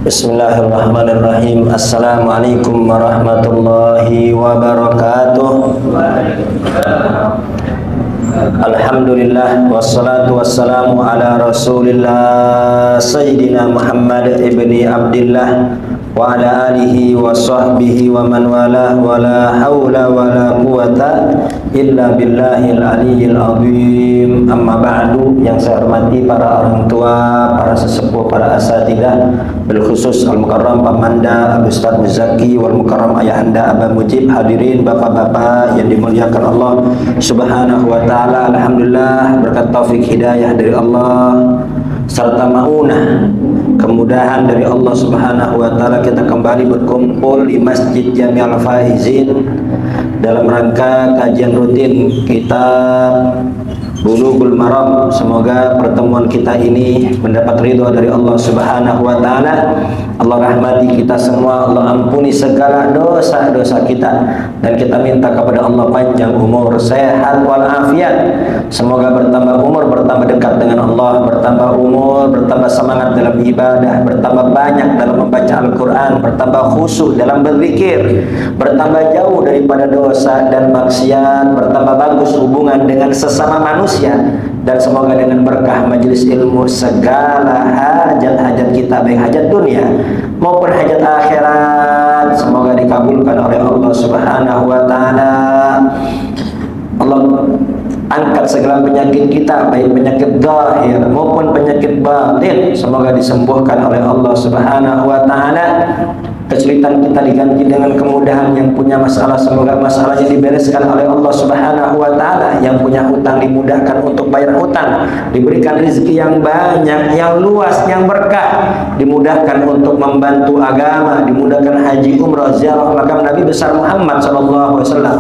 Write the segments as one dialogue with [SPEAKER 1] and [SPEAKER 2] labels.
[SPEAKER 1] Bismillahirrahmanirrahim. Assalamualaikum warahmatullahi wabarakatuh. Alhamdulillah wassalatu wassalamu ala Rasulillah Sayyidina Muhammad ibni Abdillah wa ala alihi wa sahbihi wa man wala wa la hawla wa la quwata illa billahil aliyyil azim. Amma ba'du. Yang saya hormati para orang tua, para sesepuh, para asatidah, bil khusus Al-Mukarram Pamanda Abu Ustaz Muzaki wal Mukarram Ayahanda Aba Mujib, hadirin bapak-bapak yang dimuliakan Allah Subhanahu wa taala. Alhamdulillah, berkat taufik hidayah dari Allah serta maunah kemudahan dari Allah Subhanahu wa taala, kita kembali berkumpul di Masjid Jami'al Faizin dalam rangka kajian rutin kitab Bulughul Maram. Semoga pertemuan kita ini mendapat ridha dari Allah Subhanahu wa taala. Allah rahmati kita semua, Allah ampuni segala dosa-dosa kita, dan kita minta kepada Allah panjang umur, sehat walafiat. Semoga bertambah umur, bertambah dekat dengan Allah, bertambah umur, bertambah semangat dalam ibadah, bertambah banyak dalam membaca Al-Quran, bertambah khusyuk dalam berzikir, bertambah jauh daripada dosa dan maksiat, bertambah bagus hubungan dengan sesama manusia, dan semoga dengan berkah majelis ilmu segala hajat-hajat kita, baik hajat dunia maupun hajat akhirat, semoga dikabulkan oleh Allah Subhanahu wa taala. Allah angkat segala penyakit kita, baik penyakit zahir maupun penyakit batin, semoga disembuhkan oleh Allah Subhanahu wa taala. Kesulitan kita diganti dengan kemudahan. Yang punya masalah, semoga masalahnya dibereskan oleh Allah Subhanahu wa taala. Yang punya hutang dimudahkan untuk bayar hutang, diberikan rezeki yang banyak, yang luas, yang berkah, dimudahkan untuk membantu agama, dimudahkan haji, umrah, ziarah makam Nabi besar Muhammad sallallahu alaihi wasallam.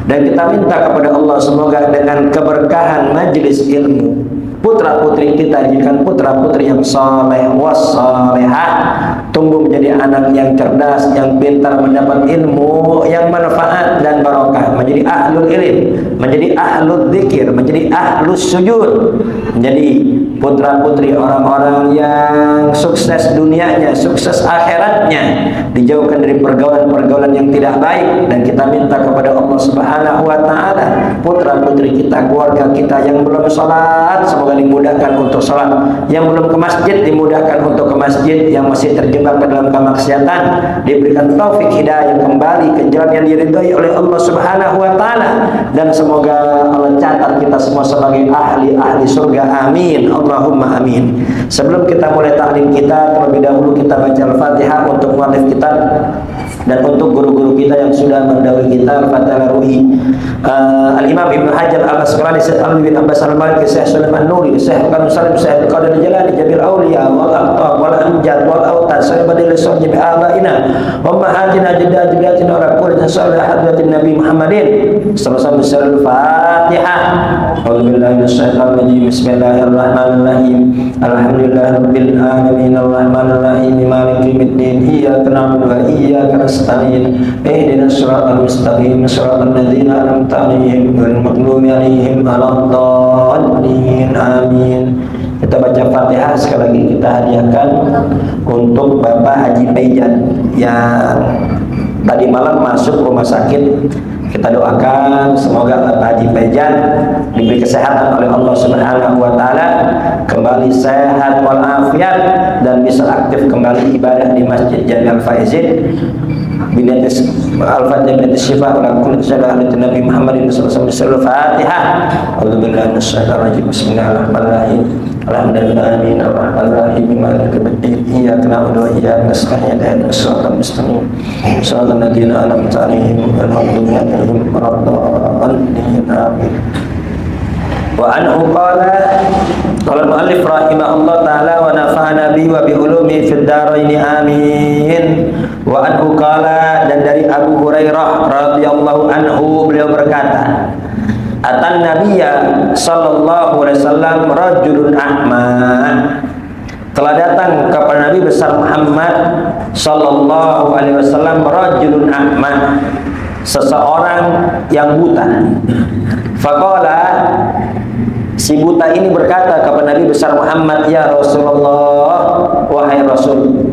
[SPEAKER 1] Dan kita minta kepada Allah semoga dengan keberkahan majelis ilmu, putra-putri kita jadikan putra-putri yang saleh wassalehah, tumbuh menjadi anak yang cerdas, yang pintar, mendapat ilmu yang manfaat dan barokah, menjadi ahlul ilm, menjadi ahlul dzikir, menjadi ahlus sujud, menjadi putra-putri orang-orang yang sukses dunianya, sukses akhiratnya, dijauhkan dari pergaulan-pergaulan yang tidak baik. Dan kita minta kepada Allah Subhanahu wa taala, putra-putri kita, keluarga kita yang belum sholat, semoga dimudahkan untuk sholat, yang belum ke masjid dimudahkan untuk ke masjid, yang masih terjebak ke dalam kemaksiatan diberikan taufik hidayah kembali ke jalan yang diridhai oleh Allah Subhanahu wa taala. Dan semoga Allah catat kita semua sebagai ahli-ahli surga, amin, Allahumma amin. Sebelum kita mulai taklim kita, terlebih dahulu kita baca Al-Fatihah untuk muallif kita dan untuk guru-guru kita yang sudah mendahului kita. Al-Fatihah Ruhi, Al-Imam Ibnu Hajar Al-Asqalani, Syekh Ali bin Abbas Al-Maliki, Syekh Sulaiman Nuri, Syekh Kanun Salim, Syekh Qadir Jalani, Jabil Auliya wal Aqtab wal Amjad wal Autad, Syekh Badil Sawji bi abaina wa ummahatina jaddatina wa kulli salih hadratin Nabi Muhammadin sallallahu alaihi wasallam. Al-Fatihah. A'udzubillahi minasyaitonir rajim. Bismillahirrahmanirrahim. Alhamdulillahirabbil alamin arrahmanir rahim maliki yaumiddin iyyaka na'budu wa iyyaka nasta'in ihdinas siratal mustaqim siratal ladzina an'amta 'alaihim ghairil maghdubi 'alaihim waladdallin. Amin. Kita baca Fatihah sekali lagi, kita hadiahkan untuk Bapak Haji Peijan yang tadi malam masuk rumah sakit. Kita doakan semoga Bapak Haji Peijan diberi kesehatan oleh Allah Subhanahu wa taala, kembali sehat walafiat dan bisa aktif kembali ibadah di Masjid Jami'al Faizin. Binatis Al-Fatihah binatis syifa wa kulli syai'in Nabi Muhammadin sallallahu alaihi wasallam. Fatihah. A'udzubillahi minasyaitonir rajim. Bismillahirrahmanirrahim. Alhamdulillahi rabbil alamin maliki yaumiddin iyyaka na'budu wa iyyaka nasta'in ihdinas siratal mustaqim siratal ladzina an'amta 'alaihim ghairil maghdubi 'alaihim waladdallin. Amin. Wa anhu qala al-mu'allif rahimahullah ta'ala wa nafa'ana bihi wa bi ulumi fid dharain amin. Wa anhu qala, dan dari Abu Hurairah radhiyallahu anhu beliau berkata, atan nabiyya sallallahu alaihi wasallam rajulun a'ma, telah datang kepada Nabi besar Muhammad sallallahu alaihi wasallam rajulun a'ma, seseorang yang buta. Faqala, Si buta ini berkata kepada Nabi besar Muhammad, "Ya Rasulullah, wahai Rasul,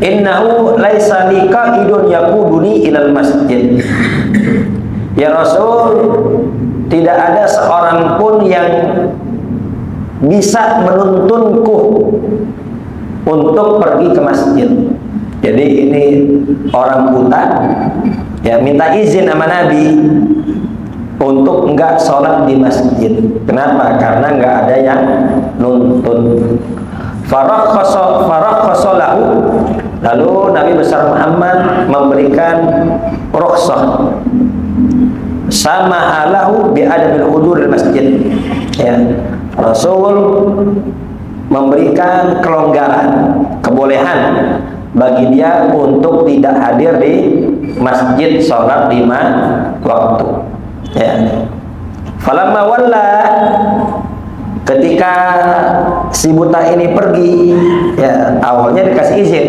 [SPEAKER 1] innahu laisa li qa'idun yaquduni ilal masjid." Ya Rasul, tidak ada seorang pun yang bisa menuntunku untuk pergi ke masjid. Jadi ini orang buta ya minta izin sama Nabi untuk enggak sholat di masjid. Kenapa? Karena enggak ada yang nuntun. Farakhasa lahu. Lalu Nabi besar Muhammad memberikan rukhsah, sama halahu bi adabil hudur masjid. Ya, Rasul memberikan kelonggaran, kebolehan bagi dia untuk tidak hadir di masjid sholat 5 waktu. Ya. Falamma walla, ketika si buta ini pergi, ya awalnya dikasih izin.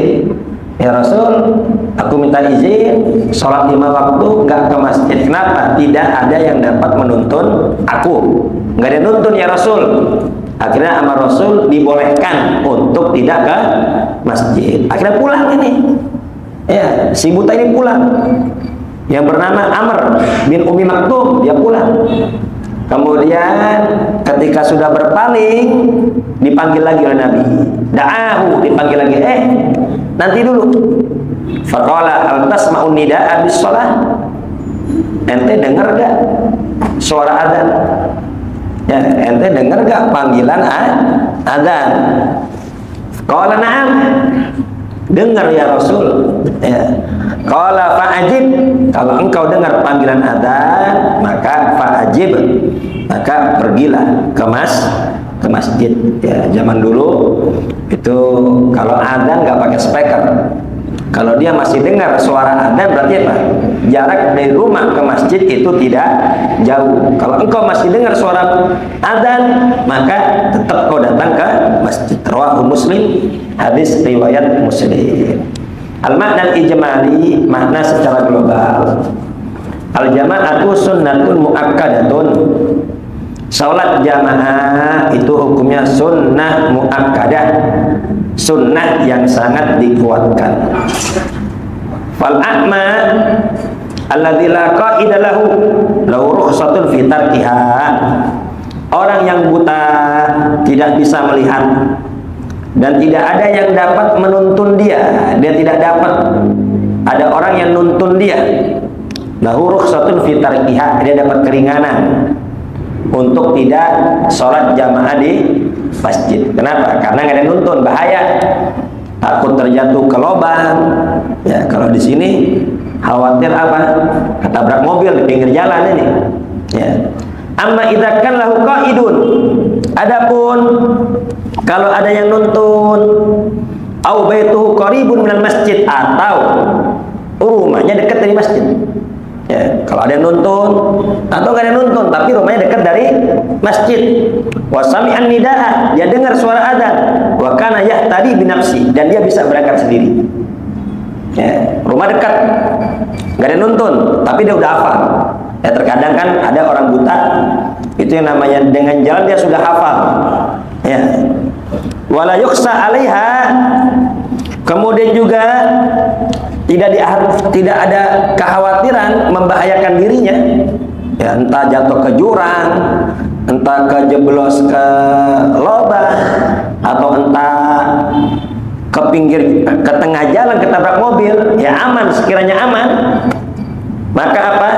[SPEAKER 1] Ya Rasul, aku minta izin sholat 5 waktu nggak ke masjid. Kenapa? Tidak ada yang dapat menuntun aku. Nggak ada nuntun ya Rasul. Akhirnya sama Rasul dibolehkan untuk tidak ke masjid. Akhirnya pulang ini. Ya, si buta ini pulang. Yang bernama Amr bin Umi Maktum, dia pulang. Kemudian ketika sudah berpaling, dipanggil lagi oleh Nabi. Da'ahu, dipanggil lagi. Nanti dulu. Faqala hal tasma'un nida'a bis shalah? Ente dengar gak suara adzan? Ya, ente dengar gak panggilan adzan? Qala na'am. Dengar ya Rasul. Ya. Qala fa'ajib. Kalau engkau dengar panggilan adzan, maka fa'ajib. Maka pergilah ke masjid. Ya, zaman dulu itu kalau adzan nggak pakai speaker. Kalau dia masih dengar suara adzan berarti apa? Jarak dari rumah ke masjid itu tidak jauh. Kalau engkau masih dengar suara adzan, maka tetap kau datang ke masjid. Rawahu Muslim, hadis riwayat Muslim. Al-makna ijmali, makna secara global. Al-jama'atu sunnatun muakkadatun. Salat jamaah itu hukumnya sunnah muakkadah, sunnah yang sangat dikuatkan. Fal a'ma alladzi la qa'ida lahu rukhsatun fi tarkiha. Orang yang buta tidak bisa melihat dan tidak ada yang dapat menuntun dia, dia tidak dapat ada orang yang nuntun dia. Lahu rukhsatun fi tarkiha, dia dapat keringanan untuk tidak sholat jamaah di masjid. Kenapa? Karena nggak ada nuntun, bahaya, takut terjatuh ke lubang. Ya, kalau di sini khawatir apa? Ketabrak mobil di pinggir jalan ini. Ya. Amma idza kan lahu qaidun. Adapun kalau ada yang nuntun, au baituhu qaribun minal masjid, atau rumahnya dekat dari masjid. Ya, kalau ada yang nuntun atau nggak ada nuntun tapi rumahnya dekat dari masjid, wa sami'an nidaa, dia dengar suara adzan, wa kana yahtadi bi nafsi, dan dia bisa berangkat sendiri. Ya, rumah dekat, nggak ada nuntun tapi dia udah hafal. Ya, terkadang kan ada orang buta itu yang namanya dengan jalan dia sudah hafal. Ya, wala yukhsa 'alaiha, kemudian juga tidak ada kekhawatiran membahayakan dirinya. Ya, entah jatuh ke jurang, entah kejeblos ke lubang, atau entah ke pinggir, ke tengah jalan ketabrak mobil, ya aman, sekiranya aman. Maka apa?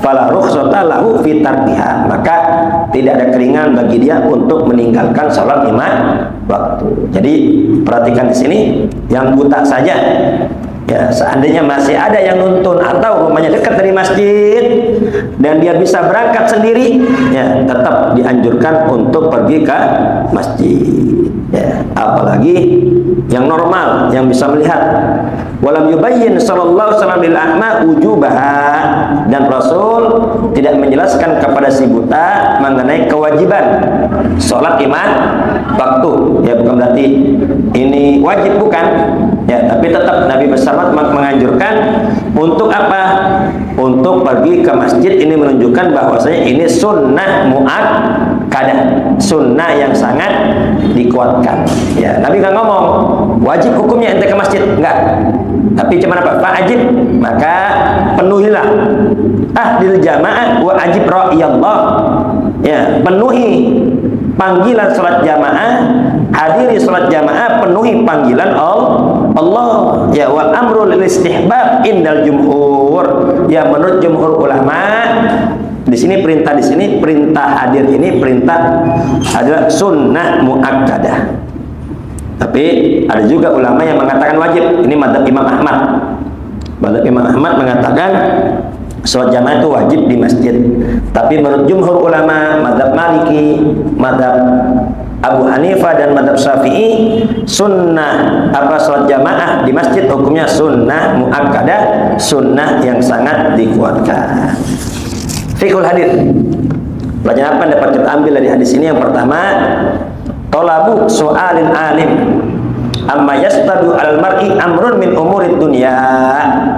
[SPEAKER 1] Fala rukhsata lahu fi tarkiha, maka tidak ada keringanan bagi dia untuk meninggalkan sholat 5 waktu. Jadi perhatikan di sini, yang buta saja, ya seandainya masih ada yang nuntun atau rumahnya dekat dari masjid dan dia bisa berangkat sendiri, ya tetap dianjurkan untuk pergi ke masjid. Ya, apalagi yang normal, yang bisa melihat. Walam yubayyin sallallahu alaihi wasallam lil a'ma wujubaha, dan Rasul tidak menjelaskan kepada si buta mengenai kewajiban sholat 5 waktu. Ya, bukan berarti ini wajib, bukan. Ya, tapi tetap Nabi besar menganjurkan untuk apa? Untuk pergi ke masjid. Ini menunjukkan bahwasanya ini sunnah muakkadah, sunnah yang sangat dikuatkan. Ya, Nabi kan ngomong wajib hukumnya ente ke masjid, enggak. Tapi cuma apa? Fa'ajib, maka penuhilah ahdil jamaah wa ajib ra'iyallah. Ya, penuhi panggilan salat jamaah, hadiri salat jamaah, penuhi panggilan Allah. Ya, wal amru lil istihbab indal jumhur. Ya, menurut jumhur ulama di sini perintah hadir ini perintah adalah sunnah muakkadah. Tapi ada juga ulama yang mengatakan wajib. Ini mazhab Imam Ahmad. Mazhab Imam Ahmad mengatakan sholat jamaah itu wajib di masjid. Tapi menurut jumhur ulama, mazhab Maliki, mazhab Abu Hanifah dan mazhab Syafi'i, sunnah sholat jamaah di masjid hukumnya sunnah muakkadah, sunnah yang sangat dikuatkan. Fiqhul hadis. Pelajaran apa yang dapat kita ambil dari hadis ini? Yang pertama, tolabu so'alin alim amma yastadu al mar'i amrun min umurid dunya.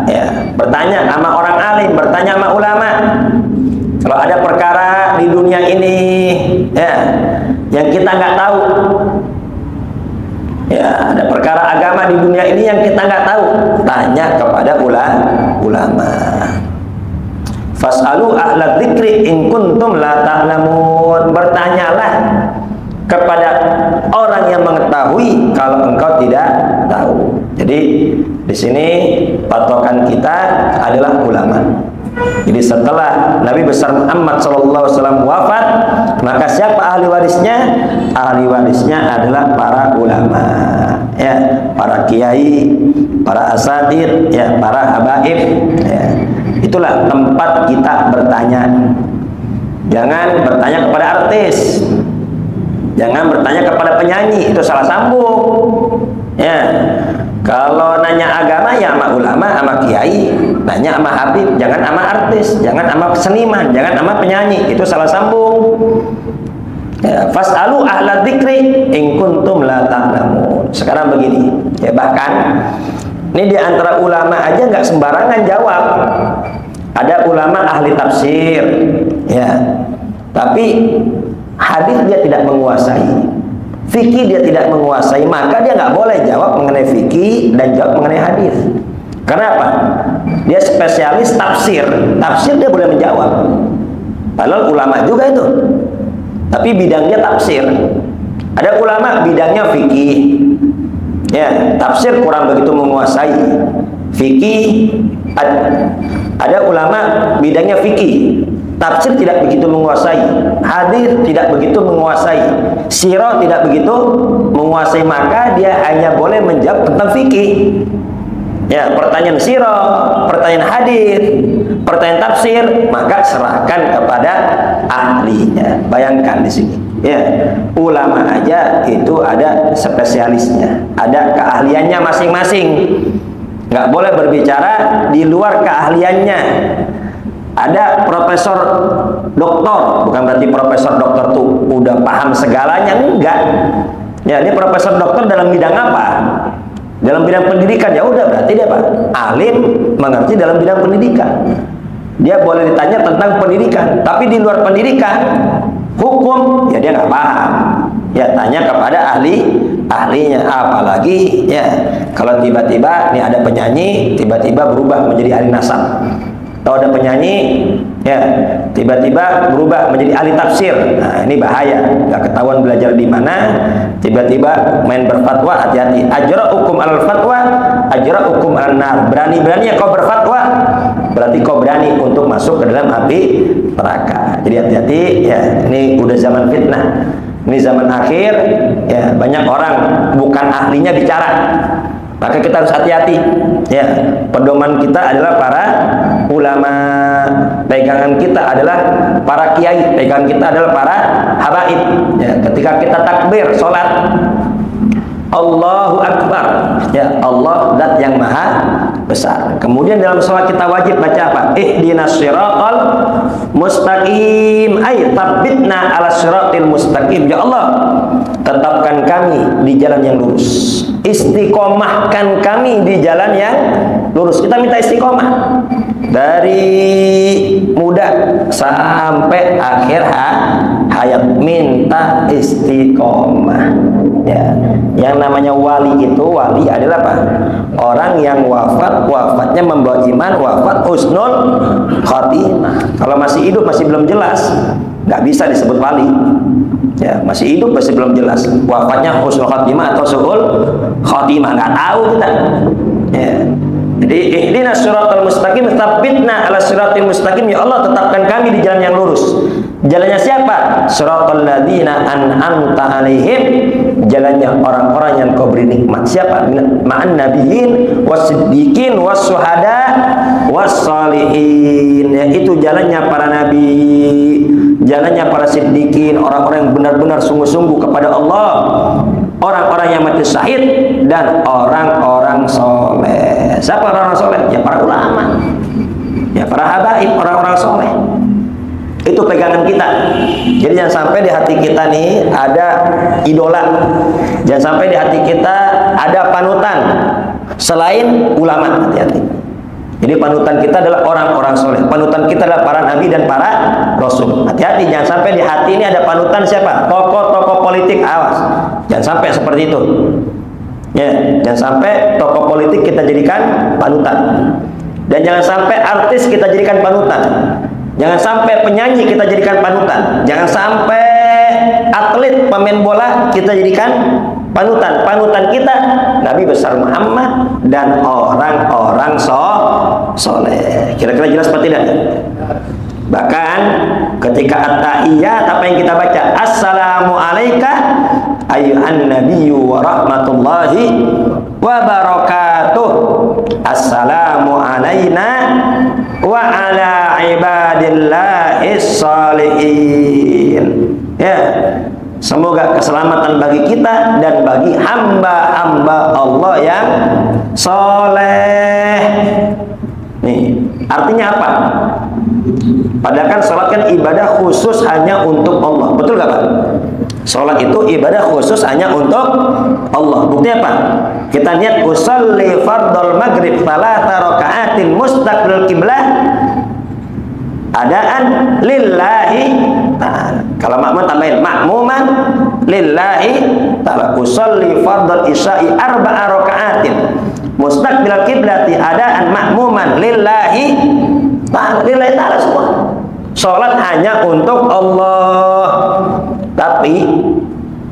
[SPEAKER 1] Ya, bertanya sama orang alim, bertanya sama ulama. Kalau ada perkara di dunia ini ya yang kita nggak tahu, ya ada perkara agama di dunia ini yang kita nggak tahu, tanya kepada ulama. Fas'alu ahla dzikri in kuntum la ta'lamun. Bertanyalah kepada orang yang mengetahui kalau engkau tidak tahu. Jadi di sini patokan kita adalah ulama. Jadi setelah Nabi besar Muhammad SAW wafat, maka siapa ahli warisnya? Ahli warisnya adalah para ulama, ya, para kiai, para asatid, ya, para habaib. Ya. Itulah tempat kita bertanya. Jangan bertanya kepada artis. Jangan bertanya kepada penyanyi, itu salah sambung. Ya, kalau nanya agama ya sama ulama, sama kiai. Nanya sama habib, jangan sama artis, jangan sama seniman, jangan sama penyanyi, itu salah sambung. Ya, fas'alu ahla dzikri in kuntum la ta'lamun. Sekarang begini, ya, bahkan ini di antara ulama aja nggak sembarangan jawab. Ada ulama ahli tafsir, ya, tapi hadis dia tidak menguasai, fikih dia tidak menguasai, maka dia nggak boleh jawab mengenai fikih dan jawab mengenai hadis. Kenapa? Dia spesialis tafsir, tafsir dia boleh menjawab. Padahal ulama juga itu, tapi bidangnya tafsir. Ada ulama bidangnya fikih, ya, tafsir kurang begitu menguasai. Fikih ada ulama bidangnya fikih, tafsir tidak begitu menguasai, hadis tidak begitu menguasai, sirah tidak begitu menguasai, maka dia hanya boleh menjawab tentang fikih. Ya, pertanyaan sirah, pertanyaan hadis, pertanyaan tafsir, maka serahkan kepada ahlinya. Bayangkan di sini, ya, ulama aja itu ada spesialisnya, ada keahliannya masing-masing. Nggak boleh berbicara di luar keahliannya. Ada profesor doktor, bukan berarti profesor doktor tuh udah paham segalanya, enggak. Ya, ini profesor doktor dalam bidang apa? Dalam bidang pendidikan, ya udah berarti dia apa? Alim, mengerti dalam bidang pendidikan. Dia boleh ditanya tentang pendidikan, tapi di luar pendidikan, hukum, ya dia nggak paham. Ya, tanya kepada ahlinya. Apalagi ya kalau tiba-tiba nih ada penyanyi tiba-tiba berubah menjadi ahli nasab, atau ada penyanyi ya tiba-tiba berubah menjadi ahli tafsir. Nah, ini bahaya, nggak ketahuan belajar di mana, tiba-tiba main berfatwa. Hati-hati, ajra hukum al fatwa, ajra hukum al nar. Berani-beraninya kau berfatwa, berarti kau berani untuk masuk ke dalam api neraka. Jadi hati-hati ya, ini udah zaman fitnah. Ini zaman akhir, ya, banyak orang bukan ahlinya bicara. Maka kita harus hati-hati. Ya, pedoman kita adalah para ulama, pegangan kita adalah para kiai, pegangan kita adalah para habaib. Ya, ketika kita takbir sholat, Allahu Akbar, Ya, Allah zat yang maha besar. Kemudian dalam sholat kita wajib baca apa? Ihdinas siratal mustaqim, ay tabbitna ala siratil mustaqim. Ya Allah, tetapkan kami di jalan yang lurus. Istiqomahkan kami di jalan yang lurus. Kita minta istiqomah dari muda sampai akhir hayat, minta istiqomah. Ya, yang namanya wali itu, wali adalah apa? Orang yang wafatnya membawa iman, wafat husnul khatimah. Kalau masih hidup masih belum jelas, nggak bisa disebut wali. Ya, masih hidup masih belum jelas, wafatnya husnul khatimah atau su'ul khatimah, nggak tahu kita. Ya. Jadi ihdinas siratal mustaqim, tsabbitna ala siratil mustaqim. Ya Allah, tetapkan kami di jalan yang lurus. Jalannya siapa? Siratal ladzina an'amta alaihim, jalannya orang-orang yang Kau beri nikmat. Siapa? Ma'an nabiyyin wasiddiqin wassyuhada wassalihin. Ya, itu jalannya para nabi, jalannya para siddiqin, orang-orang yang benar-benar sungguh-sungguh kepada Allah, orang-orang yang mati syahid, dan orang-orang soleh. Siapa orang-orang soleh? Ya para ulama, ya para habaib, orang-orang soleh. Itu pegangan kita. Jadi jangan sampai di hati kita nih ada idola, jangan sampai di hati kita ada panutan selain ulama. Hati-hati. Jadi panutan kita adalah orang-orang soleh, panutan kita adalah para nabi dan para rasul. Hati-hati, jangan sampai di hati ini ada panutan siapa? Tokoh-tokoh politik. Awas, jangan sampai seperti itu. Ya, jangan sampai tokoh politik kita jadikan panutan, dan jangan sampai artis kita jadikan panutan, jangan sampai penyanyi kita jadikan panutan, jangan sampai atlet pemain bola kita jadikan panutan. Panutan kita Nabi besar Muhammad dan orang-orang soleh. Kira-kira jelas seperti tidak? Bahkan ketika at-tahiyyat, apa yang kita baca? Assalamu alayka ayyuhan nabiyyu wa rahmatullahi wa barakatuh. Assalamu alayna wa ala ibadillahis shalihin. Ya, semoga keselamatan bagi kita dan bagi hamba-hamba Allah yang soleh. Nih, artinya apa? Padahal kan sholat kan ibadah khusus hanya untuk Allah. Betul gak Pak? Sholat itu ibadah khusus hanya untuk Allah. Buktinya apa? Kita niat usolli fardhol maghrib salata raka'atin mustaqbil qiblah adaan lillahi ta'ala. Kalau makmum tambahin makmuman lillahi ta'ala. Usolli fardhol isya'i arba'a raka'atin mustaqbil qiblati adaan makmuman lillahi ta'ala. Lillahi ta'ala semua. Sholat hanya untuk Allah. Tapi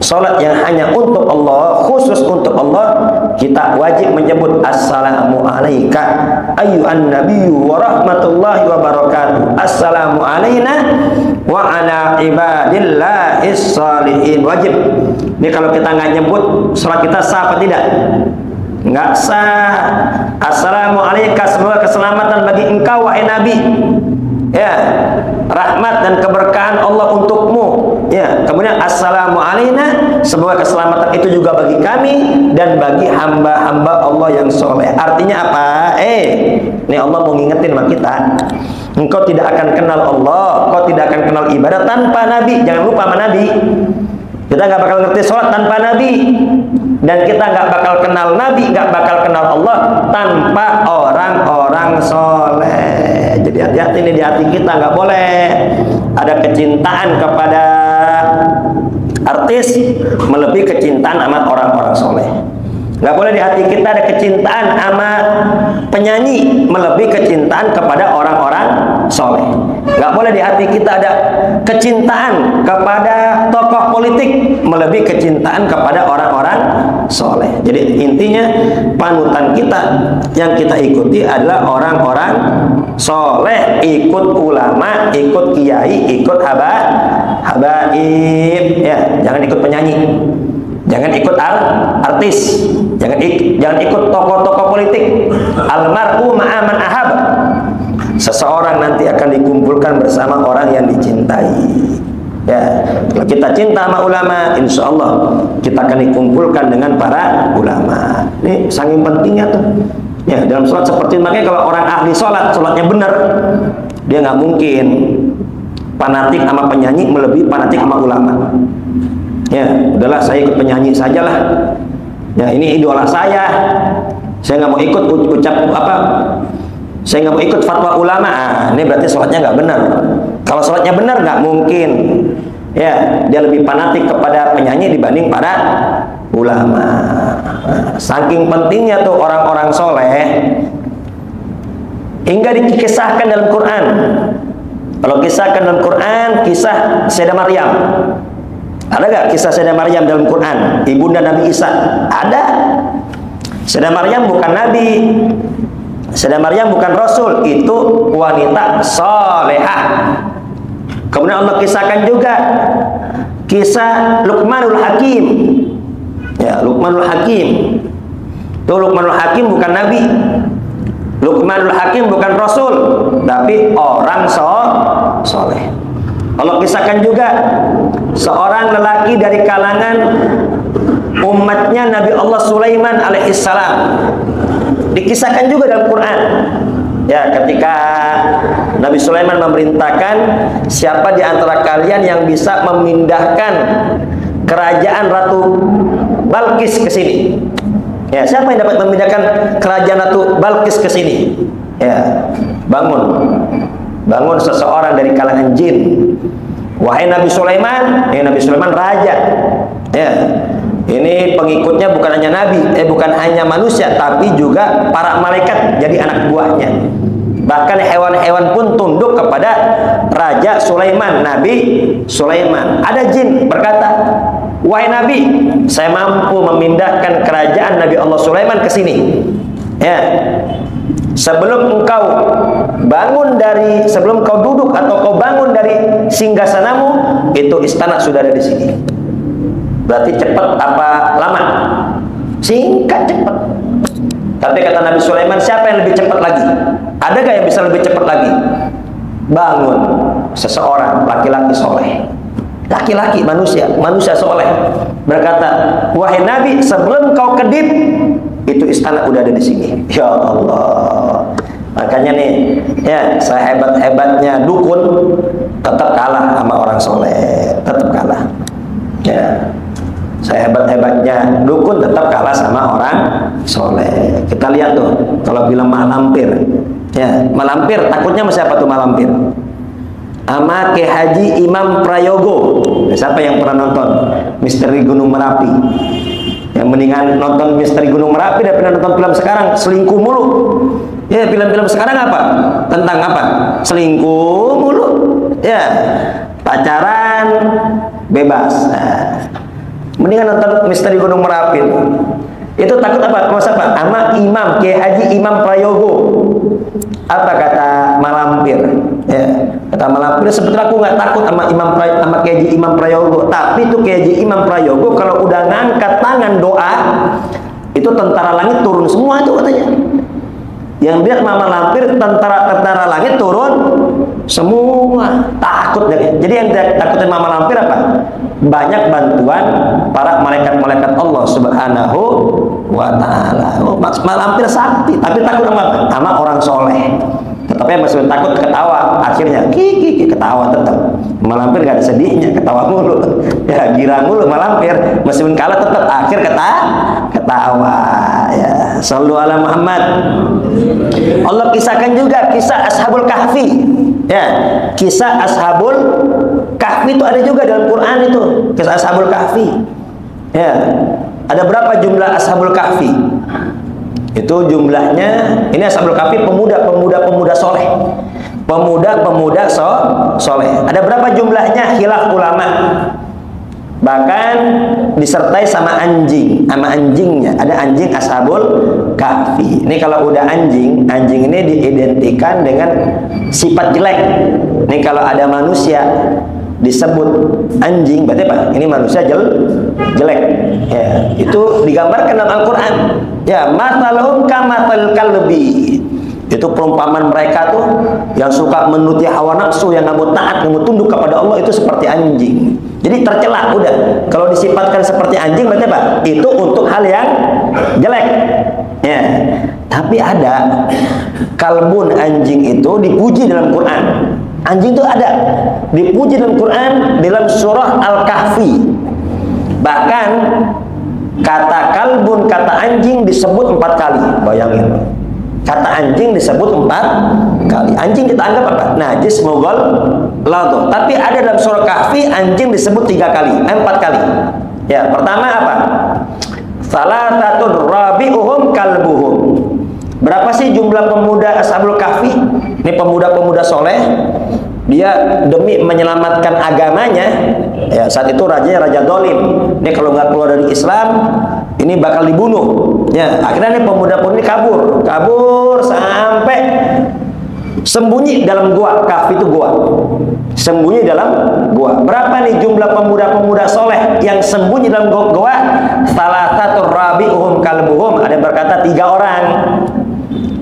[SPEAKER 1] sholat yang hanya untuk Allah, khusus untuk Allah, kita wajib menyebut assalamu alayka ayyuhan nabiyyu wa rahmatullahi wa barakatuh. Assalamu alayna wa ala ibadillahis shalihin. Wajib. Ini kalau kita nggak nyebut, sholat kita sah apa tidak? Nggak sah. Assalamu alayka, semoga keselamatan bagi engkau wahai Nabi. Ya, rahmat dan keberkahan Allah untukmu. Ya, kemudian assalamu alayna, semoga keselamatan itu juga bagi kami dan bagi hamba-hamba Allah yang soleh. Artinya apa? Ini Allah mau ngingetin sama kita. Engkau tidak akan kenal Allah, engkau tidak akan kenal ibadah tanpa Nabi. Jangan lupa sama Nabi. Kita nggak bakal ngerti sholat tanpa Nabi, dan kita nggak bakal kenal Nabi, nggak bakal kenal Allah tanpa orang-orang soleh. Jadi hati-hati nih, di hati kita nggak boleh ada kecintaan kepada artis melebihi kecintaan sama orang-orang soleh. Nggak boleh di hati kita ada kecintaan sama penyanyi melebihi kecintaan kepada orang-orang soleh. Nggak boleh di hati kita ada kecintaan kepada tokoh politik melebihi kecintaan kepada orang-orang soleh. Jadi intinya panutan kita yang kita ikuti adalah orang-orang soleh. Ikut ulama, ikut kiai, ikut habaib. Ya, jangan ikut penyanyi, jangan ikut artis, jangan ikut tokoh-tokoh politik. Almar'u ma'aman ahab. Seseorang nanti akan dikumpulkan bersama orang yang dicintai. Ya, kalau kita cinta sama ulama, insya Allah kita akan dikumpulkan dengan para ulama. Ini saking pentingnya tuh. Ya, dalam sholat seperti itu. Makanya kalau orang ahli sholat, sholatnya benar, dia nggak mungkin fanatik sama penyanyi melebihi fanatik sama ulama. Ya, udahlah saya ikut penyanyi sajalah. Ya, ini idola saya. Saya nggak mau ikut saya nggak mau ikut fatwa ulama. Ini berarti sholatnya nggak benar. Kalau sholatnya benar nggak mungkin. Ya, dia lebih fanatik kepada penyanyi dibanding para ulama. Saking pentingnya tuh orang-orang soleh, hingga dikisahkan dalam Quran. Kalau kisahkan dalam Quran, kisah Sayyidah Maryam. Ada gak kisah Sayyidah Maryam dalam Quran? Ibunda Nabi Isa. Ada. Sayyidah Maryam bukan nabi, Sayyidah Maryam bukan rasul, itu wanita solehah. Kemudian Allah kisahkan juga kisah Luqmanul Hakim. Ya, Luqmanul Hakim. Tuh, Luqmanul Hakim bukan nabi, Luqmanul Hakim bukan rasul, tapi orang soleh. Allah kisahkan juga seorang lelaki dari kalangan umatnya Nabi Allah Sulaiman alaihissalam. Dikisahkan juga dalam Quran. Ya, ketika Nabi Sulaiman memerintahkan siapa di antara kalian yang bisa memindahkan kerajaan Ratu Balkis ke sini. Ya, siapa yang dapat memindahkan kerajaan Ratu Balkis ke sini? Ya, bangun seseorang dari kalangan jin. Wahai Nabi Sulaiman, Nabi Sulaiman raja. Ya, ini pengikutnya bukan hanya nabi, bukan hanya manusia, tapi juga para malaikat jadi anak buahnya. Bahkan hewan-hewan pun tunduk kepada Raja Sulaiman, Nabi Sulaiman. Ada jin berkata, wahai Nabi, saya mampu memindahkan kerajaan Nabi Allah Sulaiman ke sini. Ya, sebelum kau duduk atau kau bangun dari singgasanamu, itu istana sudah ada di sini. Berarti cepat apa lama? Singkat, cepat. Tapi kata Nabi Sulaiman, siapa yang lebih cepat lagi? Ada gak yang bisa lebih cepat lagi? Bangun seseorang laki-laki soleh, laki-laki manusia soleh, berkata, wahai Nabi, sebelum kau kedip, itu istana udah ada di sini. Ya Allah. Makanya nih, ya, sehebat-hebatnya dukun tetap kalah sama orang soleh, tetap kalah. Ya, sehebat-hebatnya dukun tetap kalah sama orang soleh. Kita lihat tuh, kalau film Malampir, ya, Malampir takutnya sama siapa tuh Malampir? Sama Ki Haji Imam Prayogo. Siapa yang pernah nonton Misteri Gunung Merapi? Yang mendingan nonton Misteri Gunung Merapi daripada nonton film sekarang, selingkuh mulu. Ya, film-film sekarang apa? Tentang apa? Selingkuh mulu. Ya, pacaran bebas. Nah, mendingan nonton Misteri Gunung Merapi. Itu takut apa? Sama siapa? Sama Imam Ki Haji Imam Prayogo. Apa kata Malampir? Ya, kata Malampir, sebetulnya aku nggak takut sama Ki Haji Imam Prayogo, tapi tuh Ki Haji Imam Prayogo kalau udah ngangkat tangan doa, itu tentara langit turun semua itu katanya. Yang lihat Mama Lampir, tentara langit turun semua, takut deh. Jadi yang takutin Mama Lampir apa? Banyak bantuan para malaikat-malaikat Allah Subhanahu wa Ta'ala. Mama Lampir sakti, tapi takut sama orang soleh. Tetapi masih takut ketawa, akhirnya kiki ketawa tetap. Malampir gak ada sedihnya, ketawa mulu. Ya, girang mulu Malampir, meskipun kalah tetap akhir ketawa. Ya, sallu ala Muhammad. Allah kisahkan juga kisah Ashabul Kahfi. Ya, kisah Ashabul Kahfi itu ada juga dalam Quran itu, kisah Ashabul Kahfi. Ya, ada berapa jumlah Ashabul Kahfi? Itu jumlahnya, ini Ashabul Kahfi pemuda soleh, pemuda soleh. Ada berapa jumlahnya? Khilaf ulama. Bahkan disertai sama anjingnya. Ada anjing Ashabul Kahfi. Ini kalau udah anjing ini diidentikan dengan sifat jelek. Ini kalau ada manusia disebut anjing, berarti apa? Ini manusia jelek. Ya, itu digambarkan dalam Al-Quran. Ya, mathaluhum kamathal kalbi. Itu perumpamaan mereka tuh yang suka menuruti hawa nafsu, yang nggak mau taat, nggak mau tunduk kepada Allah, itu seperti anjing. Jadi tercela udah. Kalau disifatkan seperti anjing berarti apa? Itu untuk hal yang jelek. Ya. Tapi ada kalbun, anjing itu dipuji dalam Quran. Anjing itu ada dipuji dalam Quran dalam surah Al-Kahfi. Bahkan kata kalbun, kata anjing disebut 4 kali. Bayangin. Kata anjing disebut 4 kali. Anjing kita anggap apa? Najis, mughal, ladh. Tapi ada dalam surah Kahfi anjing disebut 3 kali, 4 kali. Ya, pertama apa? Salasatun rabi'uhum kalbuhum. Berapa sih jumlah pemuda Ashabul Kahfi? Ini pemuda-pemuda soleh. Dia demi menyelamatkan agamanya. Ya, saat itu rajanya raja zalim. Ini kalau nggak keluar dari Islam, ini bakal dibunuh. Ya, akhirnya nih pemuda-pemuda ini kabur sampai sembunyi dalam gua. Kahfi itu gua. Sembunyi dalam gua. Berapa nih jumlah pemuda-pemuda soleh yang sembunyi dalam gua? Salasatur rabi'uhum kalbuhum. Ada yang berkata 3 orang.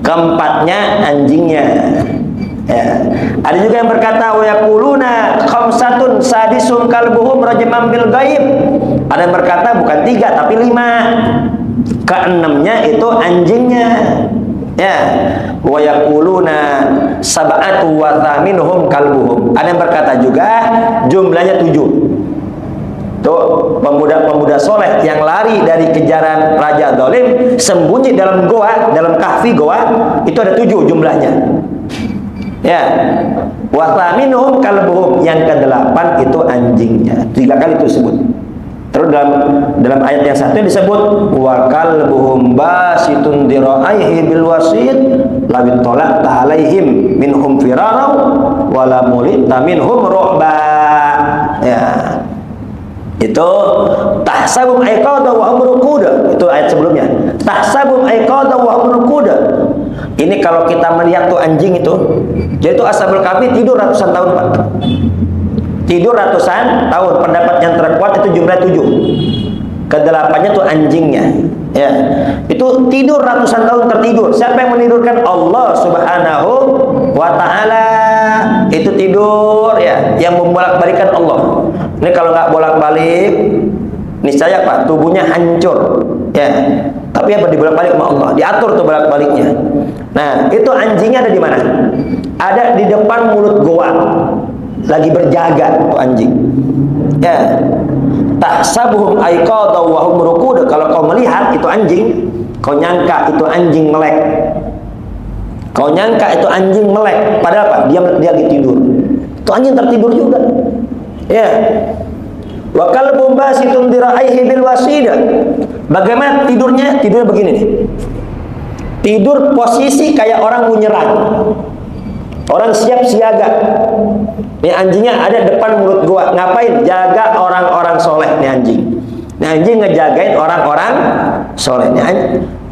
[SPEAKER 1] Keempatnya anjingnya. Ya. Ada juga yang berkata wa yaquluna khamsatun sadisum kalbuhum rajman bil ghaib. Ada yang berkata bukan 3 tapi 5. Keenamnya itu anjingnya. Ya, wa yaquluna sab'atu wa thaminuhum kalbuhum. Ada yang berkata juga jumlahnya 7. Tuh, pemuda-pemuda soleh yang lari dari kejaran raja zalim sembunyi dalam goa, dalam kahfi goa, itu ada 7 jumlahnya. Ya, wa thaminuhum kalbuhum, yang ke-8 itu anjingnya. 3 kali itu disebut. Terus dalam ayat yang satu disebut wa kalbuhum basitun diraihi bil wasid la bitala alaihim minhum firarau wala mulita minhum ru'ba. Ya. Itu tahsabum aiqada wa hum ruqud. Itu ayat sebelumnya. Tahsabum aiqada wa hum ruqud. Ini kalau kita melihat tuh anjing itu, jadi itu Ashabul Kahfi tidur ratusan tahun, Pak. Tidur ratusan tahun. Pendapat yang terkuat itu jumlah 7. Ke-8-nya tuh anjingnya. Ya. Itu tidur ratusan tahun tertidur. Siapa yang menidurkan? Allah Subhanahu wa ta'ala. Itu tidur ya, yang membolak-balikan Allah. Ini kalau nggak bolak-balik, niscaya Pak, tubuhnya hancur. Ya. Tapi apa dibolak-balik sama Allah? Diatur tuh bolak-baliknya. Nah, itu anjingnya ada di mana? Ada di depan mulut goa. Lagi berjaga tuh anjing. Ya. Tahsabuhum aiqadha wa hum ruqud. Kalau kau melihat itu anjing, kau nyangka itu anjing melek. Kau nyangka itu anjing melek, padahal apa? Dia lagi tidur. Itu anjing tertidur juga. Ya. Wa kalbun basitun diraihi bil wasida. Bagaimana tidurnya? Tidurnya begini nih. Tidur posisi kayak orang mau nyerang. Orang siap siaga. Ini anjingnya ada depan mulut gua. Ngapain? Jaga orang-orang soleh. Ini anjing. Ini anjing ngejagain orang-orang soleh. Ini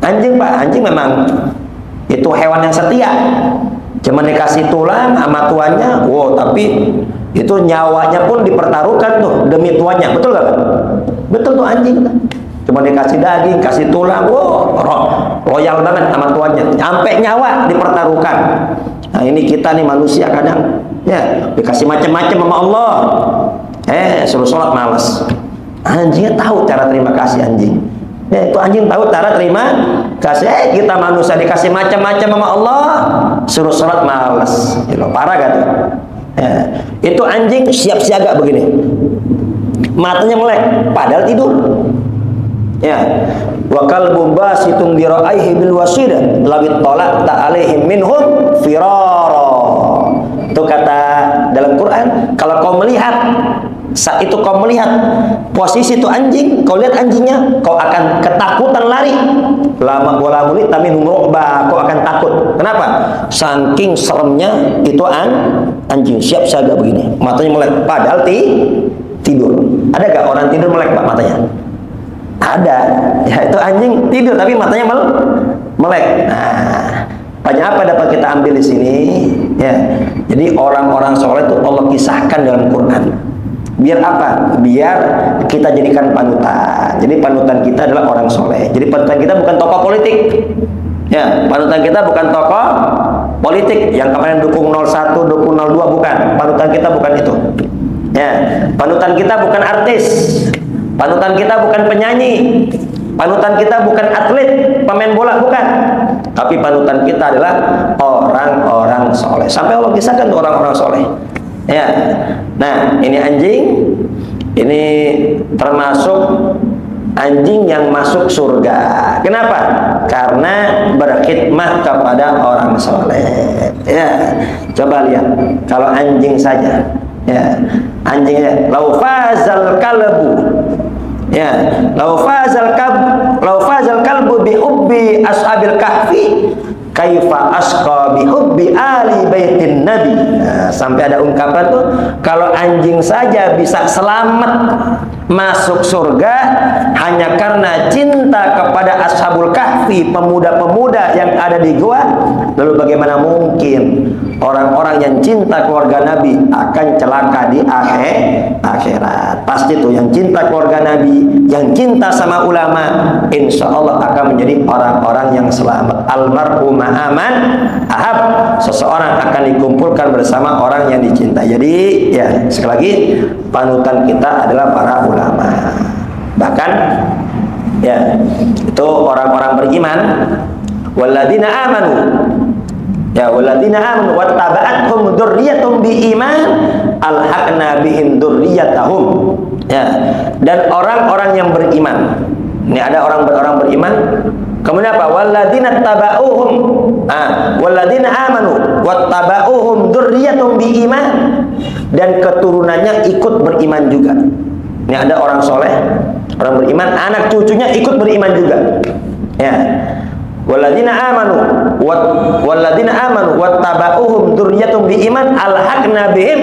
[SPEAKER 1] anjing Pak. Anjing memang itu hewan yang setia. Cuma dikasih tulang sama tuannya. Wow, tapi itu nyawanya pun dipertaruhkan tuh demi tuannya. Betul gak? Betul tuh anjing. Cuma dikasih daging, kasih tulang. Wow, loyal banget sama tuannya. Sampai nyawa dipertaruhkan. Nah, ini kita nih manusia kadang ya dikasih macam-macam sama Allah. Suruh sholat malas. Anjingnya tahu cara terima kasih anjing. Ya, itu anjing tahu cara terima kasih. Kita manusia dikasih macam-macam sama Allah, suruh sholat malas. Parah gak tuh? Ya, itu anjing siap siaga begini. Matanya melek, padahal tidur. Ya, wa kalbun basitun diraihi bil wasida lawit talaqta alaihim minhum firara. Itu kata dalam Quran, kalau kau melihat saat itu kau melihat posisi itu anjing, kau lihat anjingnya, kau akan ketakutan lari. Lama wala mulita minhum ru'ba, kau akan takut. Kenapa? Saking seremnya itu anjing siap siaga begini, matanya melek padahal tidur. Ada gak orang tidur melek Pak matanya? Ada, ya itu anjing tidur tapi matanya melek. Nah, banyak apa dapat kita ambil di sini? Ya, jadi orang-orang soleh itu Allah kisahkan dalam Quran. Biar apa? Biar kita jadikan panutan. Jadi panutan kita adalah orang soleh. Jadi panutan kita bukan tokoh politik. Ya, panutan kita bukan tokoh politik yang kemarin dukung 01, dukung 02, bukan. Panutan kita bukan itu. Ya, panutan kita bukan artis. Panutan kita bukan penyanyi. Panutan kita bukan atlet, pemain bola, bukan. Tapi panutan kita adalah orang-orang soleh. Sampai Allah kisahkan tuh orang-orang soleh. Ya. Nah, ini anjing, ini termasuk anjing yang masuk surga. Kenapa? Karena berkhidmat kepada orang soleh. Ya, coba lihat. Kalau anjing saja, ya, anjingnya lau fazal kalbu, ya, lau fazal kalbu bi hubbi ashabil kahfi, kaifa asqa bi hubbi ali baitin nabi. Nah, sampai ada ungkapan tuh, kalau anjing saja bisa selamat masuk surga hanya karena cinta kepada ashabul kahfi, pemuda-pemuda yang ada di gua, lalu bagaimana mungkin orang-orang yang cinta keluarga Nabi akan celaka di akhirat? Pasti tuh yang cinta keluarga Nabi, yang cinta sama ulama, insya Allah akan menjadi orang-orang yang selamat. Almar'u ma'aman ahab, seseorang akan dikumpulkan bersama orang yang dicintai. Jadi ya, sekali lagi, panutan kita adalah para ulama. Bahkan ya, itu orang-orang beriman, walladzina amanu, ya, walladzina amanu wattaba'athum dzurriyyatuhum biiman alhaqna bihim dzurriyyatahum. Ya, dan orang-orang yang beriman. Ini ada orang beriman. Kemudian apa? Walladzina taba'uhum, walladzina amanu wattaba'uhum dzurriyyatuhum biiman, dan keturunannya ikut beriman juga. Ini ada orang soleh, orang beriman, anak cucunya ikut beriman juga. Ya, walladzina amanu wattaba'uhum dzurriyyatuhum biiman alhaqna bihim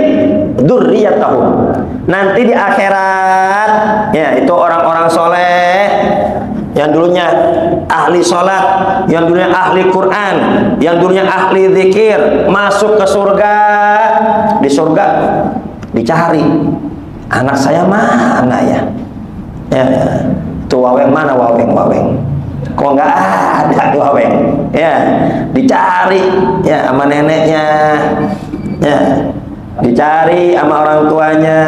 [SPEAKER 1] dzurriyyatahum. Nanti di akhirat, ya, itu orang-orang soleh yang dulunya ahli sholat, yang dulunya ahli Quran, yang dulunya ahli zikir, masuk ke surga. Di surga dicari, anak saya mana ya? Ya, tuh waweng mana, waweng? Kok nggak ada tuh waweng? Ya, dicari ya sama neneknya, ya, dicari sama orang tuanya,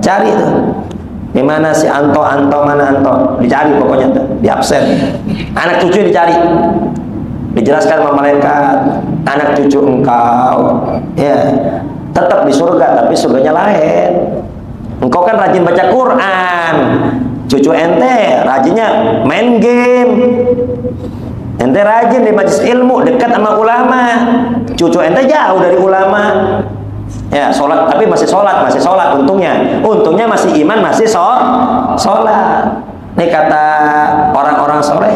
[SPEAKER 1] cari tuh. Di mana si Anto mana Anto? Dicari pokoknya tuh, di absen. Anak cucu dicari. Dijelaskan sama malaikat, anak cucu engkau, ya, tetap di surga, tapi surganya lain. Engkau kan rajin baca Quran, cucu ente rajinnya main game. Ente rajin di majelis ilmu, dekat sama ulama. Cucu ente jauh dari ulama. Ya, sholat, tapi masih sholat. Untungnya masih iman, masih sholat. Ini kata orang-orang soleh,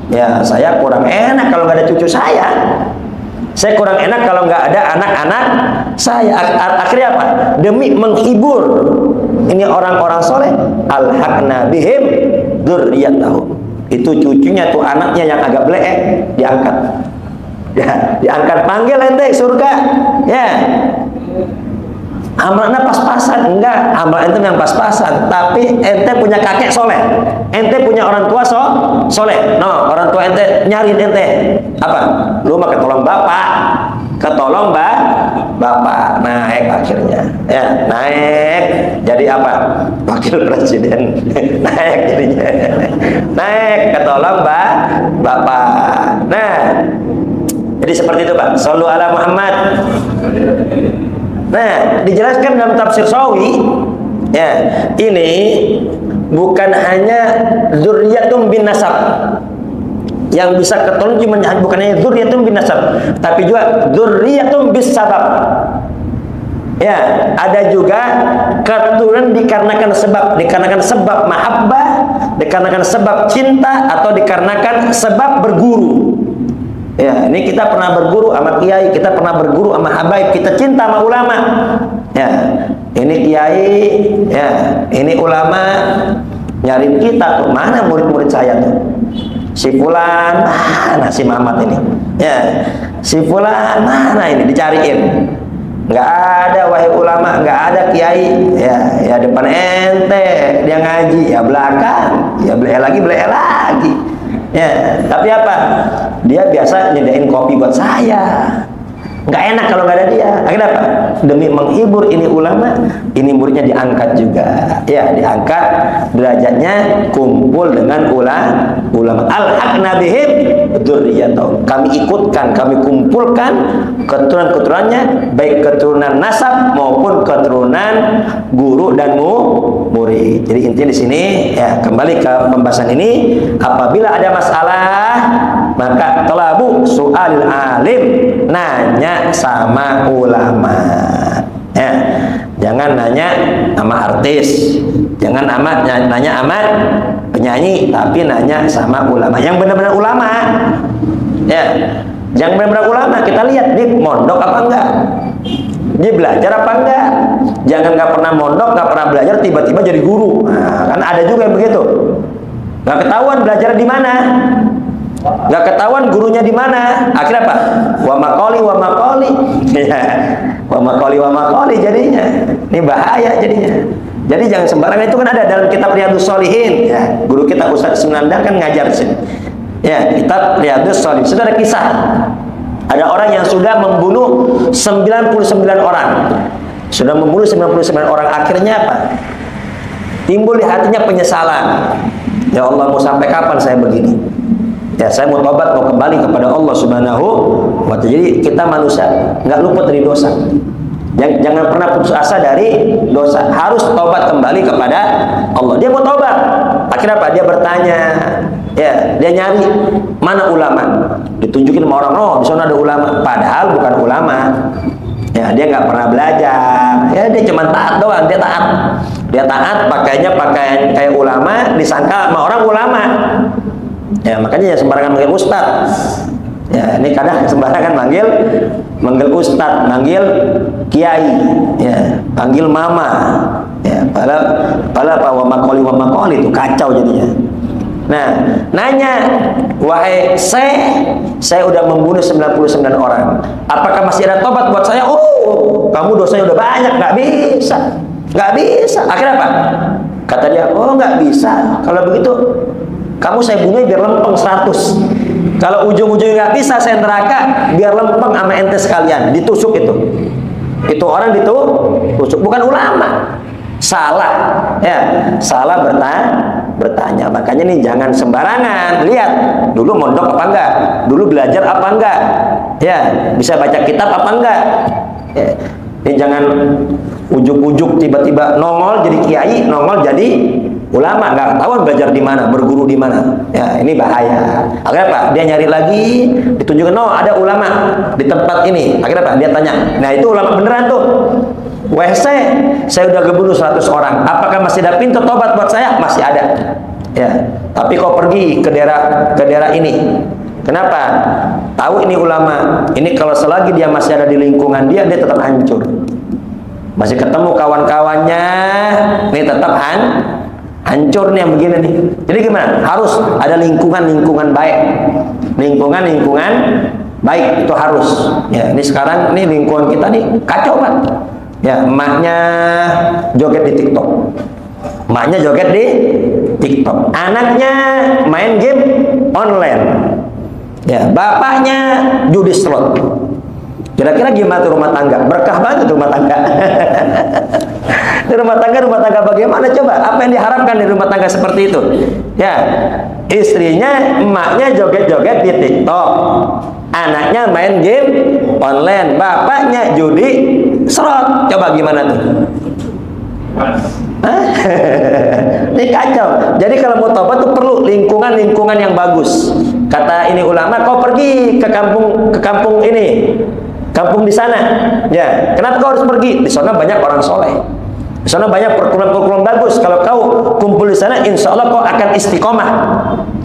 [SPEAKER 1] ya, saya kurang enak kalau nggak ada cucu saya. Saya kurang enak kalau nggak ada anak-anak saya. Akhirnya apa? Demi menghibur ini orang-orang soleh, alhaqna bihim dzurriyyatahum. Itu cucunya tuh, anaknya yang agak bleek diangkat. Ya, diangkat, panggil ente surga. Ya. Amalnya pas-pasan, enggak, amal ente yang pas-pasan, tapi ente punya kakek soleh, ente punya orang tua soleh, no, orang tua ente nyariin ente apa? Lu mah ketolong bapak, naik akhirnya, ya, naik jadi apa? Wakil presiden, naik jadinya, naik ketolong bapak. Nah, jadi seperti itu Pak. Shallu ala Muhammad. Nah, dijelaskan dalam tafsir Sawi, ya, ini bukan hanya dzurriyyatun bin nasab yang bisa ketolong, bukan hanya dzurriyyatun bin nasab, tapi juga dzurriyyatun bis sabab. Ya, ada juga keturunan dikarenakan sebab mahabbah, dikarenakan sebab cinta, atau dikarenakan sebab berguru. Ya, ini kita pernah berguru sama kiai, kita pernah berguru sama habaib, kita cinta sama ulama. Ya, ini kiai, ya, ini ulama, nyariin kita tuh, mana murid-murid saya tuh? Si fulan, mana si Mamat ini? Ya, si fulan mana ini, dicariin. Nggak ada wahai ulama, nggak ada kiai. Ya depan ente dia ngaji, ya belakang, ya beli lagi. Ya, tapi apa? Dia biasa nyediain kopi buat saya. Nggak enak kalau nggak ada dia. Akhirnya apa? Demi menghibur ini ulama, ini muridnya diangkat juga. Ya, diangkat derajatnya, kumpul dengan ulama. Al-haqna bihim dzurriyyatahum. Kami ikutkan, kami kumpulkan keturunan-keturunannya, baik keturunan nasab maupun keturunan guru dan murid. Jadi intinya di sini ya, kembali ke pembahasan ini, apabila ada masalah maka talabu su'alil alim, nanya sama ulama. Ya, jangan nanya sama artis, jangan nanya sama penyanyi, tapi nanya sama ulama yang benar-benar ulama. Ya, yang benar-benar ulama. Kita lihat dia mondok apa enggak, dia belajar apa enggak. Jangan nggak pernah mondok, nggak pernah belajar, tiba-tiba jadi guru. Nah, kan ada juga yang begitu. Nggak ketahuan belajar di mana, nggak ketahuan gurunya di mana. Akhirnya apa? Wa maqali ya. Wa maqali jadinya. Ini bahaya jadinya. Jadi jangan sembarangan. Itu kan ada dalam kitab Riyadhus Shalihin ya. Guru kita Ustaz Sunandar kan ngajar sini. Ya, kitab Riyadhus Shalihin. Sudah ada kisah. Ada orang yang sudah membunuh 99 orang. Sudah membunuh 99 orang. Akhirnya apa? Timbul di hatinya penyesalan. Ya Allah, mau sampai kapan saya begini? Ya, saya mau tobat, mau kembali kepada Allah Subhanahu wa Ta'ala. Jadi kita manusia nggak luput dari dosa. Jangan pernah putus asa dari dosa. Harus tobat kembali kepada Allah. Dia mau tobat. Akhirnya apa? Dia bertanya. Ya, dia nyari mana ulama. Ditunjukin sama orang, oh di sana ada ulama. Padahal bukan ulama. Ya, dia nggak pernah belajar. Ya, dia cuma taat doang. Dia taat. Dia taat, pakainya pakaian kayak ulama, disangka sama orang ulama. Ya, makanya ya sembarangan manggil ustad. Ya, ini kadang sembarangan manggil ustad, manggil kiai, ya, panggil mama. Ya, padahal apa wa maqali itu kacau jadinya. Nah, nanya, wahai saya udah membunuh 99 orang. Apakah masih ada tobat buat saya? Oh, kamu dosanya udah banyak, nggak bisa. Nggak bisa. Akhirnya apa? Kata dia, oh nggak bisa. Kalau begitu kamu saya bunuh biar lempeng 100. Kalau ujung-ujungnya nggak bisa, saya neraka biar lempeng sama ente sekalian. Ditusuk itu. Itu orang ditusuk, bukan ulama. Salah, ya, salah bertanya. Makanya nih jangan sembarangan. Lihat dulu mondok apa enggak, dulu belajar apa enggak, ya, bisa baca kitab apa enggak. Ya. Ini jangan ujuk-ujuk tiba-tiba nongol jadi kiai, nongol jadi ulama, nggak tahu belajar di mana, berguru di mana. Ya, ini bahaya. Akhirnya apa? Dia nyari lagi, ditunjukkan, no ada ulama di tempat ini. Akhirnya apa? Dia tanya, nah itu ulama beneran tuh. WC, saya udah kebunuh 100 orang. Apakah masih ada pintu tobat buat saya? Masih ada. Ya, tapi kau pergi ke daerah ini. Kenapa? Tahu ini ulama. Ini kalau selagi dia masih ada di lingkungan dia tetap hancur. Masih ketemu kawan-kawannya, ini tetap hancur nih yang begini nih. Jadi gimana? Harus ada lingkungan baik. Lingkungan baik itu harus. Ya, ini sekarang ini lingkungan kita nih kacau banget. Ya, emaknya joget di TikTok. Emaknya joget di TikTok. Anaknya main game online. Ya, bapaknya judi slot. Kira-kira gimana tuh rumah tangga? Berkah banget rumah tangga. Rumah tangga bagaimana coba? Apa yang diharapkan di rumah tangga seperti itu? Ya, istrinya, emaknya joget-joget di TikTok. Anaknya main game online, bapaknya judi slot. Coba gimana tuh? Ini kacau. Jadi kalau mau tobat tuh perlu lingkungan yang bagus. Kata ini ulama, kau pergi ke kampung ini, kampung di sana. Ya, kenapa kau harus pergi? Di sana banyak orang soleh. Di sana banyak perkumpulan bagus. Kalau kau kumpul di sana, insya Allah kau akan istiqomah.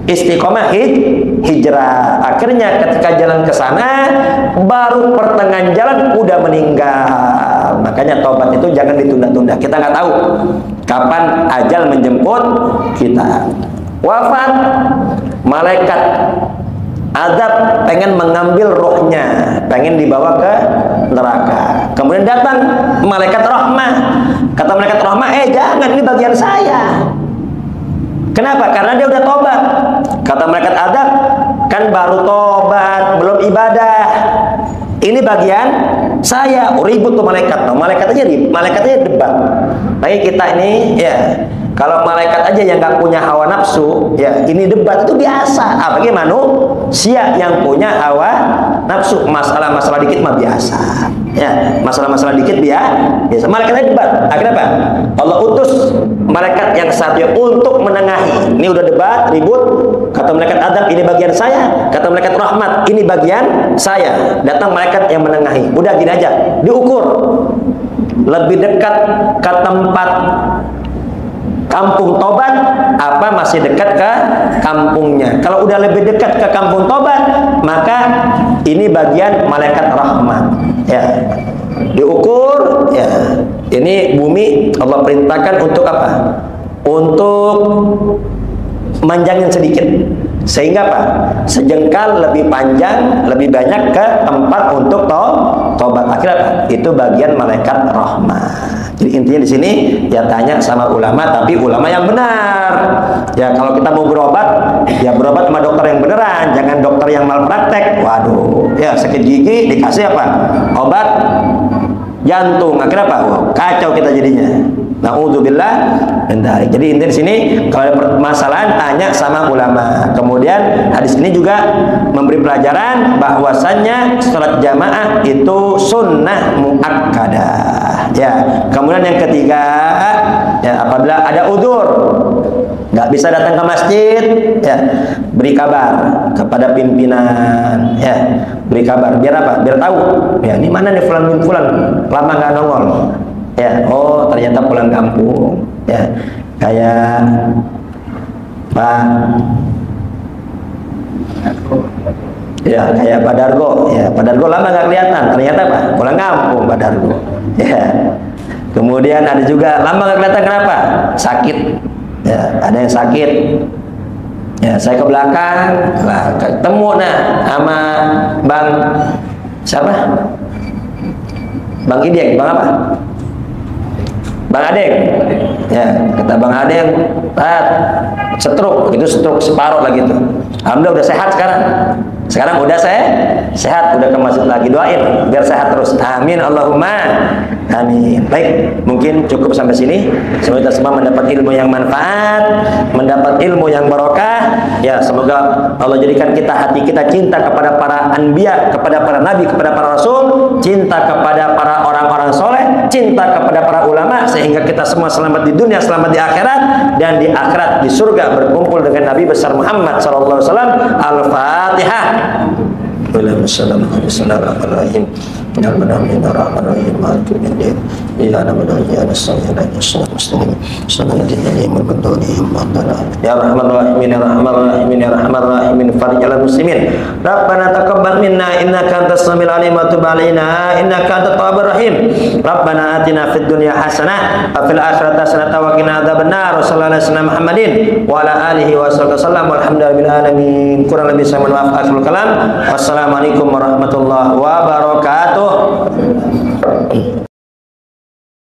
[SPEAKER 1] Istiqomah hijrah. Akhirnya ketika jalan ke sana, baru pertengahan jalan udah meninggal. Makanya tobat itu jangan ditunda-tunda. Kita nggak tahu kapan ajal menjemput kita. Wafat, malaikat azab pengen mengambil rohnya, pengen dibawa ke neraka. Kemudian datang malaikat rahmah. Kata malaikat rahmah, jangan, ini bagian saya. Kenapa? Karena dia udah tobat. Kata malaikat azab, kan baru tobat, belum ibadah. Ini bagian saya. Ribut tuh malaikat. Malaikat aja debat. Lagi kita ini ya, kalau malaikat aja yang nggak punya hawa nafsu, ya ini debat itu biasa. Apalagi manusia yang punya hawa nafsu, masalah-masalah dikit mah biasa. Ya, masalah-masalah dikit biasa. Malaikatnya debat. Akhirnya apa? Allah utus malaikat yang satunya untuk menengahi. Ini udah debat, ribut. Kata malaikat adab, ini bagian saya. Kata malaikat rahmat, ini bagian saya. Datang malaikat yang menengahi. Udah gini aja, diukur. Lebih dekat ke tempat kampung tobat apa masih dekat ke kampungnya? Kalau udah lebih dekat ke kampung tobat, maka ini bagian malaikat rahmat. Ya, diukur. Ya, ini bumi Allah perintahkan untuk apa? Untuk manjangin sedikit, sehingga apa? Sejengkal lebih panjang, lebih banyak ke tempat untuk tobat. Akhirnya apa? Itu bagian malaikat rahmat. Jadi intinya di sini ya tanya sama ulama, tapi ulama yang benar. Ya kalau kita mau berobat, ya berobat sama dokter yang beneran, jangan dokter yang malpraktek. Waduh, ya sakit gigi dikasih apa? Obat jantung. Akhirnya apa? Wah, kacau kita jadinya. Na'udzubillah min dzalik. Jadi intinya di sini kalau ada permasalahan tanya sama ulama. Kemudian hadis ini juga memberi pelajaran bahwasannya salat jamaah itu sunnah muakkadah. Ya. Kemudian yang ketiga, ya apabila ada udzur nggak bisa datang ke masjid, ya beri kabar kepada pimpinan, ya beri kabar biar apa? Biar tahu. Ya ini mana nih fulan bin fulan lama nggak nongol. Ya, oh ternyata pulang kampung. Ya, kayak Pak, ya kayak Pak Dargo. Ya, Pak Dargo lama nggak kelihatan. Ternyata Pak pulang kampung Pak Dargo. Ya, kemudian ada juga lama nggak kelihatan kenapa? Sakit. Ya, ada yang sakit. Ya, saya ke belakang, lah ketemu sama Bang siapa? Bang Ideng, Bang apa? Bang Adeng, ya kata Bang Adeng, stroke, itu stroke separuh lagi tuh. Alhamdulillah udah sehat sekarang. Sekarang udah sehat, udah ke masjid lagi, doain biar sehat terus. Amin Allahumma amin. Baik, mungkin cukup sampai sini. Semoga kita semua mendapat ilmu yang manfaat, mendapat ilmu yang barokah. Ya, semoga Allah jadikan hati kita cinta kepada para anbiya, kepada para nabi, kepada para rasul, cinta kepada para orang-orang soleh, cinta kepada para ulama, sehingga kita semua selamat di dunia, selamat di akhirat, dan di akhirat di surga berkumpul dengan Nabi besar Muhammad sallallahu alaihi wasallam. Al-Fatihah. Bismillahirrahmanirrahim. Ya Rahman-Rahim, ya Rahman-Rahim, ya Rahman-Rahim, farjal muslimin. Rabbana taqabbal minna innaka antas samiul alim wa tub alaina innaka antat tawwabur rahim. Rabbana atina fid dunya hasanah wa fil akhirati hasanah wa qina adzabannar. Sallallahu alaihi wasallam Muhammadin wa ala alihi wa sallam. Walhamdulillahi alamin. Kurang lebih saya mohon maaf. Akhirul kalam. Wassalamualaikum warahmatullahi wabarakatuh.